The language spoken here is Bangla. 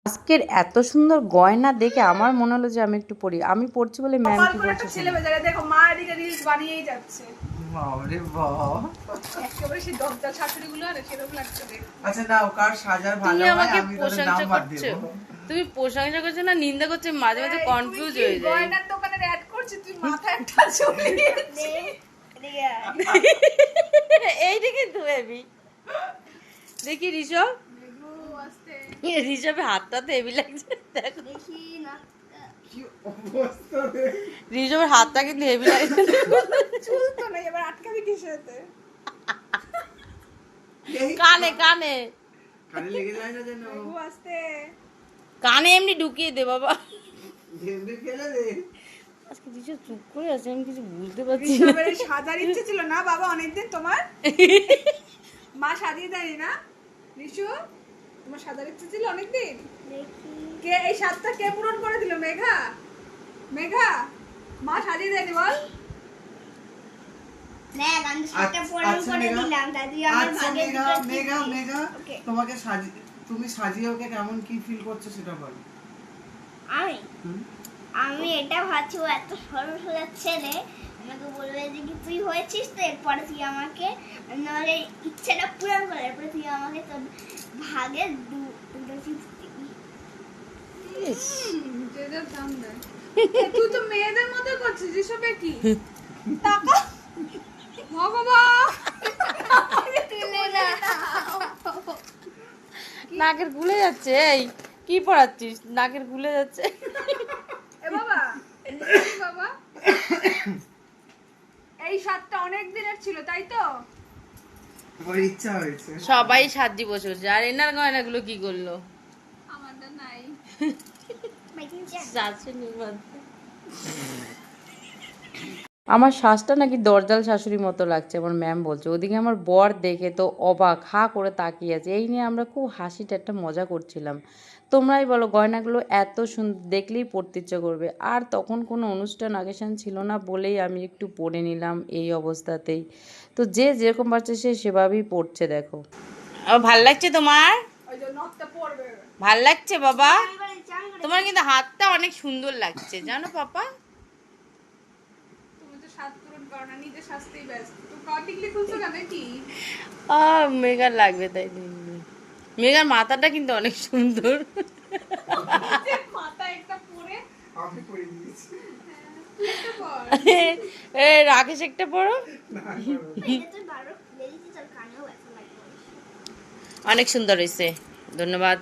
আজকের এত সুন্দর গয়না দেখে আমার মনে হলো যে আমি একটু পড়ি। আমি পড়ছি বলে ম্যাম কি বলছে ছেলে বেজারে দেখো মা এদিকে রিলস বানিয়েই যাচ্ছে। বাবারে বাবা, একেবারে সেই দরজা ছাত্রীগুলো আর সেরকম লাগছে দেখো। আচ্ছা নাও, কার সাজার ভালো তুমি হয় আমাকে আমি তাহলে নাম প্রশংসা বাদ করছো, দেব। তুমি প্রশংসা করছো না নিন্দা করছো, মাঝে মাঝে কনফিউজ হয়ে যায়। গয়নার দোকানের অ্যাড করছিস তুই, মাথায় একটা ঝুলিয়েছিস। এইটা কিন্তু হেভি। দেখি ঋষভ, ঋষভের হাতটা তো হেভি লাগছে, দেখো কি অবস্থা রে। ঋষভের হাতটা কিন্তু হেভি লাগছে। চুল তো নেই, এবার আটকাবি কিসেতে? কানে কানে কানে লেগে যায় না যেন। আস্তে কানে এমনি ঢুকিয়ে দে বাবা। ঝেমড়ে ফেলে দে। আজকে ঋষভ চুপ করে আছে, আমি কিছু বুঝতে পারছি না। ঋষভের এই সাজার ইচ্ছে ছিল না বাবা অনেকদিন তোমার? মা সাজিয়ে দেয়নি না ঋষু? তোমার সাজার ইচ্ছে ছিল অনেকদিন? কে এই সাজটা কে পূরণ করে দিল? মেঘা? মেঘা মা সাজিয়ে দেয়নি বল? তোমাকে তুমি সাজিয়ে ওকে কেমন কি ফিল করছো সেটা বলো। আমি এটা ভাবছি, ও এত সরল সোজা ছেলে, আমাকে বলবে যে কি তুই হয়েছিস তো এরপরে তুই আমাকে নাহলে ইচ্ছাটা পূরণ করে এরপরে তুই আমাকে তোর ভাগে দুটো চিপস দিবি। যে যার দাম দেয়। তুই তো মেয়েদের মতো করছিস, ঋষভে কি টাকা ভগবান তুলে না নাকের গুলে যাচ্ছে, এই কি পড়াচ্ছিস? নাকের গুলে যাচ্ছে। এ বাবা, এই বাবা এই শার্টটা অনেক দিনের ছিল তাই তো? ওর ইচ্ছা হয়েছে। সবাই সাজি বসেছে, আর এনার গয়নাগুলো কি করলো? আমাদের নাই। শাশুড়ি বাদ- আমার শ্বাসটা নাকি দরজাল শাশুড়ির মতো লাগছে, আমার ম্যাম বলছে। ওদিকে আমার বর দেখে তো অবাক হা করে তাকিয়ে আছে। এই নিয়ে আমরা খুব হাসি ঠাট্টা মজা করছিলাম। তোমরাই বলো, গয়নাগুলো এত সুন্দর দেখলেই পরতে ইচ্ছে করবে। আর তখন কোনো অনুষ্ঠান আগেশান ছিল না বলেই আমি একটু পরে নিলাম এই অবস্থাতেই। তো যে যেরকম পারছে সে সেভাবেই পড়ছে দেখো। ভাল লাগছে তোমার? ওই যে নখটা পড়বে। ভাল লাগছে বাবা? তোমার কিন্তু হাতটা অনেক সুন্দর লাগছে জানো পাপা। তুমি তো সাজ পূরণ করো না, নিজে সাজতেই ব্যস্ত। তো কাটিংলি খুলছো কেন কি? মেঘার লাগবে তাই দিন। মেঘার মাথাটা কিন্তু অনেক সুন্দর। মাথা একটা পরে আমি করে দিয়েছি। একটা পর। এ রাকেশ একটা পড়ো। এটা তুই বারবার খুলে দিচ্ছিস, তোর কানেও ব্যথা লাগবে। অনেক সুন্দর হয়েছে, ধন্যবাদ।